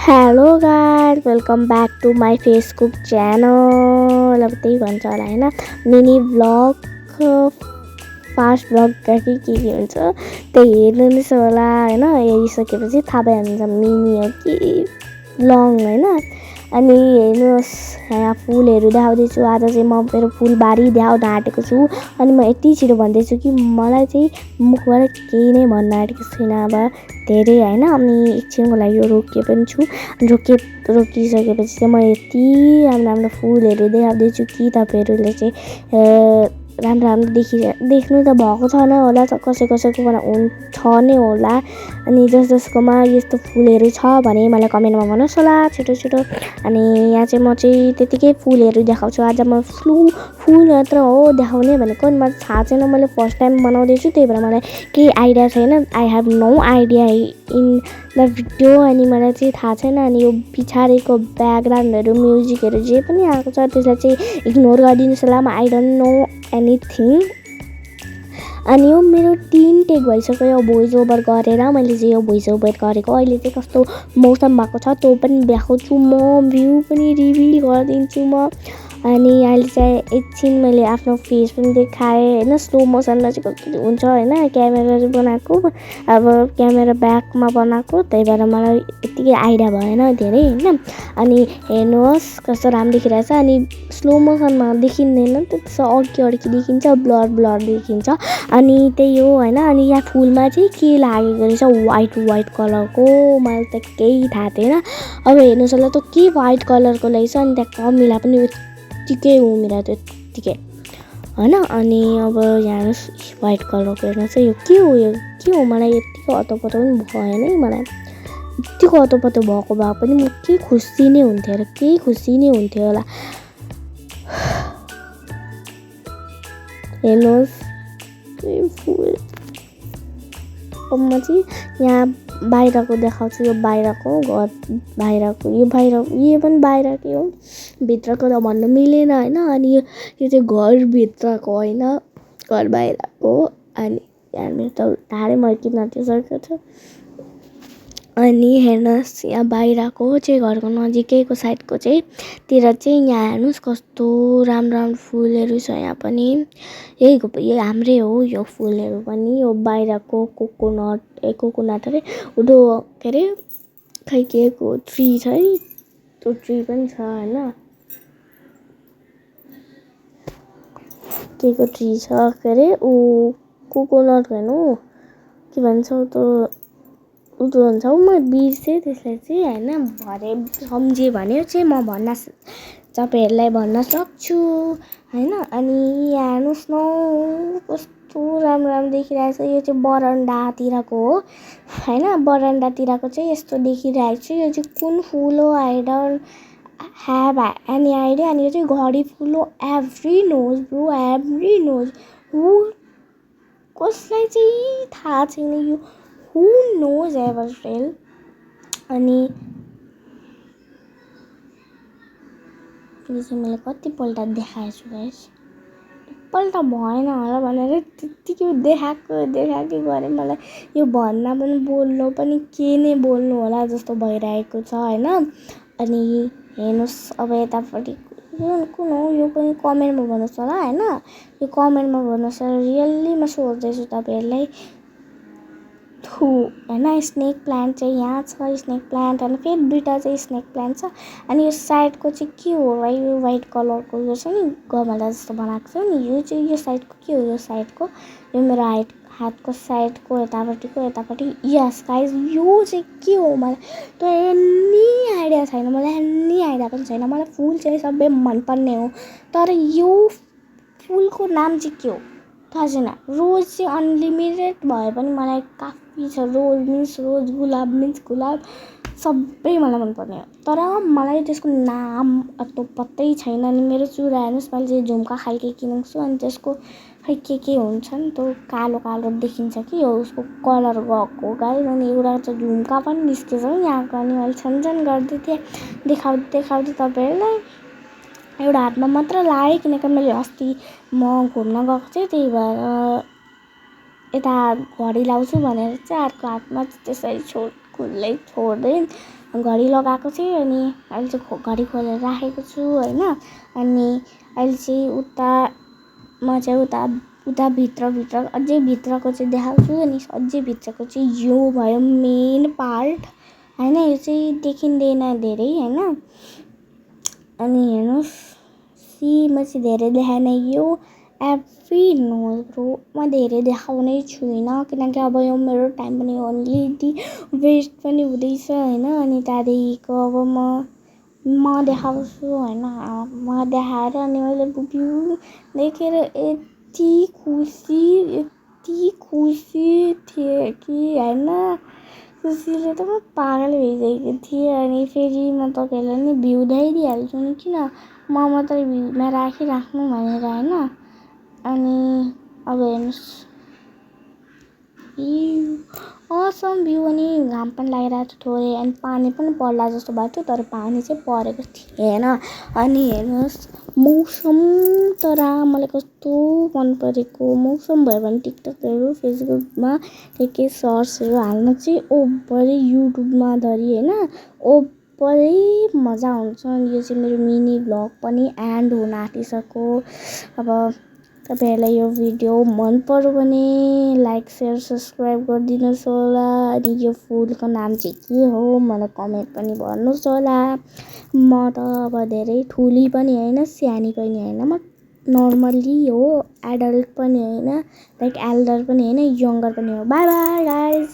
Hello guys, welcome back to my Facebook channel. अब त्यही भन्छ होला होइन, मिनी भ्लग, फास्ट भ्लग के हुन्छ त्यही हेर्नुहोस् होला होइन। हेरिसकेपछि थाहा भइहाल्छ मिनी हो कि लङ होइन। अनि हेर्नुहोस्, यहाँ फुलहरू देखाउँदैछु। आज चाहिँ म मेरो फुलबारी देखाउन आँटेको छु। अनि म यति छिटो भन्दैछु कि मलाई चाहिँ मुखबाट केही नै भन्न आँटेको छैन अब धेरै होइन। अनि एकछिनको लागि यो रोके पनि छु। रोकिसकेपछि चाहिँ म यति राम्रो फुलहरू देखाउँदैछु कि तपाईँहरूले चाहिँ राम्रो देख्नु त भएको छैन होला, कसैकोमा छ नै होला। अनि जसकोमा यस्तो फुलहरू छ भने मलाई कमेन्टमा भन्नुहोस् होला छिटो। अनि यहाँ चाहिँ म चाहिँ त्यतिकै फुलहरू देखाउँछु। आज म फुल मात्र हो देखाउने भनेको, मलाई थाहा छैन। मैले फर्स्ट टाइम बनाउँदैछु, त्यही भएर मलाई केही आइडिया छैन। I have no idea in the video. अनि मलाई चाहिँ थाहा छैन। अनि यो पछाडिको ब्याकग्राउन्डहरू म्युजिकहरू जे पनि आएको छ त्यसलाई चाहिँ इग्नोर गरिदिनुहोस् होला। I don't know anything. अनि यो मेरो 3 टेक भइसक्यो यो भोइस ओभर गरेर। मैले चाहिँ यो भोइस ओभर गरेको। अहिले चाहिँ कस्तो मौसम भएको छ त्यो पनि देखाउँछु म, भ्यू पनि रिभिल गरिदिन्छु म। अनि अहिले चाहिँ एकछिन मैले आफ्नो फेस पनि देखाएँ होइन। स्लो मोसनमा चाहिँ कस्तो हुन्छ होइन, क्यामेरा बनाएको, अब क्यामेरा ब्याकमा बनाएको, त्यही भएर मलाई यत्तिकै आइडिया भएन धेरै होइन। अनि हेर्नुहोस् कस्तो राम्रो देखिरहेछ। अनि स्लो मोसनमा देखिँदैन त्यसो, अड्की देखिन्छ, ब्लर देखिन्छ। अनि त्यही हो होइन। अनि यहाँ फुलमा चाहिँ के लागेको रहेछ, वाइट कलरको, मलाई त केही थाहा थिएन। अब हेर्नुहोस् होला त के वाइट कलरको रहेछ। अनि त्यहाँ कमिला पनि यत्तिकै उमिरा थियो यत्तिकै होइन। अनि अब यहाँ हेर्नुहोस् वाइट कलरको, हेर्नुहोस् यो के हो मलाई यत्तिको अतोपतो पनि भएन है। मलाई यत्तिको अतोपतो भएको भए पनि म के खुसी नै हुन्थ्यो होला। हेर्नुहोस् फुल। अब म चाहिँ यहाँ बाहिरको देखाउँछु। यो बाहिरको घर, यो पनि बाहिरकै हो, भित्रको त भन्न मिलेन होइन। अनि यो चाहिँ घरभित्रको होइन, घर बाहिरको। अनि यहाँ मेरो त ढाडै मर्किन आँटिसकेको छ। अनि हेर्नुहोस् यहाँ बाहिरको चाहिँ घरको नजिकैको साइडको चाहिँ तिर चाहिँ यहाँ हेर्नुहोस् कस्तो राम्रो फुलहरू छ। यहाँ पनि यही हाम्रै हो यो फुलहरू पनि। यो बाहिरको कोकोनट अरे उडो के अरे खै के को ट्री छ है, त्यो ट्री पनि छ होइन। के को ट्री छ के अरे कोकोनट हेर्नु के भन्छ उतो हुन्छ हौ, म बिर्सेँ त्यसलाई चाहिँ होइन। भरे सम्झेँ भने चाहिँ म तपाईँहरूलाई भन्न सक्छु होइन। अनि यहाँ हेर्नुहोस् न कस्तो राम्रो देखिरहेको छ। यो चाहिँ बरन्डातिरको हो होइन। बरन्डातिरको चाहिँ यस्तो देखिरहेको छ। यो चाहिँ कुन फुल हो I don't have any idea. अनि यो चाहिँ घडी फुल हो। एभ्री नोज कसलाई चाहिँ थाहा छैन यो, हु नोज एभर फेल। अनि यो चाहिँ मैले कतिपल्ट देखाएको छु गाइस, एकपल्ट भएन होला भनेर त्यत्तिकै देखाएको गरेँ। मलाई यो भन्न पनि बोल्नु पनि के नै बोल्नु होला जस्तो भइरहेको छ होइन। अनि हेर्नुहोस् अब यतापट्टि कुन हो यो पनि कमेन्टमा भन्नुहोस् होला होइन। यो कमेन्टमा भन्नुहोस् होला, रियल्ली म सोच्दैछु तपाईँहरूलाई होइन। स्नेक प्लान्ट चाहिँ यहाँ छ, स्नेक प्लान्ट। अनि फेरि 2टा चाहिँ स्नेक प्लान्ट छ। अनि यो साइडको चाहिँ के हो भाइ, यो वाइट कलरको यो छ नि, गमला जस्तो बनाएको छ नि, यो चाहिँ यो साइडको के हो, यो साइडको यो मेरो हातको साइडको यतापट्टि यस गाइस, यो चाहिँ के हो मलाई त एनी आइडिया छैन। पनि छैन। मलाई फुल चाहिँ सबै मनपर्ने हो, तर यो फुलको नाम चाहिँ के हो थाहा छैन। रोज चाहिँ अनलिमिटेड भए पनि मलाई काफी छ। रोज मिन्स रोज, गुलाब मिन्स गुलाब, सबै मलाई मनपर्ने हो, तर मलाई त्यसको नाम अत्तो पत्तै छैन। अनि मेरो चुरा हेर्नुहोस्, मैले चाहिँ झुम्का खालके किनेको छु। अनि त्यसको खै के हुन्छ नि त्यो कालो देखिन्छ कि हो, उसको कलर गएको गाइस। अनि एउटा चाहिँ झुम्का पनि निस्केछ यहाँको। अनि मैले छनछन गर्दै थिएँ देखाउँदै तपाईँहरूलाई। एउटा हातमा मात्र लगाएँ किनकि मैले अस्ति म घुम्न गएको थिएँ, त्यही भएर यता घडी लाउँछु भनेर चाहिँ अर्को हातमा त्यसरी खुल्लै छोड्दै घडी लगाएको थिएँ अनि अहिले चाहिँ घडी खोलेर राखेको छु होइन। अनि अहिले चाहिँ म चाहिँ उता भित्र अझै भित्रको चाहिँ देखाउँछु। अनि अझै भित्रको चाहिँ यो भयो मेन पार्ट होइन। यो चाहिँ देखिँदैन धेरै होइन। अनि हेर्नुहोस् म चाहिँ धेरै देखाएन यो एभ्री नोजको म धेरै देखाउने छुइनँ किनकि अब यो मेरो टाइम पनि अलरेडी वेस्ट पनि हुँदैछ होइन। अनि त्यहाँदेखिको अब म देखाउँछु होइन। म देखाएर अनि मैले भ्यू देखेर यति खुसी थिएँ कि होइन। खुसीले त म पागल भइसकेको थिएँ। अनि फेरि म तपाईँहरूलाई नि भ्यू देखाइदिइहाल्छु नि किन म मात्रै भ्यूमा राखिराख्नु भनेर होइन। अनि अब हेर्नुहोस् असम भ्यू। अनि घाम पनि लागिरहेको थियो थोरै अनि पानी पनि पर्ला जस्तो भएको थियो तर पानी चाहिँ परेको थिएन। अनि हेर्नुहोस् मौसम तर मलाई कस्तो मन परेको मौसम भयो भने टिकटकहरू फेसबुकमा के सर्ट्सहरू हाल्न चाहिँ ओभरै युट्युबमा धरि होइन ओभरै मजा आउँछ। अनि यो चाहिँ मेरो मिनी भ्लग पनि एन्ड हुन आँटिसक्यो। अब तपाईँहरूलाई यो भिडियो मन पर्यो भने लाइक सेयर सब्सक्राइब गरिदिनुहोस् होला। अनि यो फुलको नाम चाहिँ के हो मलाई कमेन्ट पनि भन्नुहोस् होला। म त अब धेरै ठुली पनि होइन सानी पनि होइन म नर्मली हो एडल्ट पनि होइन लाइक एल्डर पनि होइन यङ्गर पनि हो। By by guys.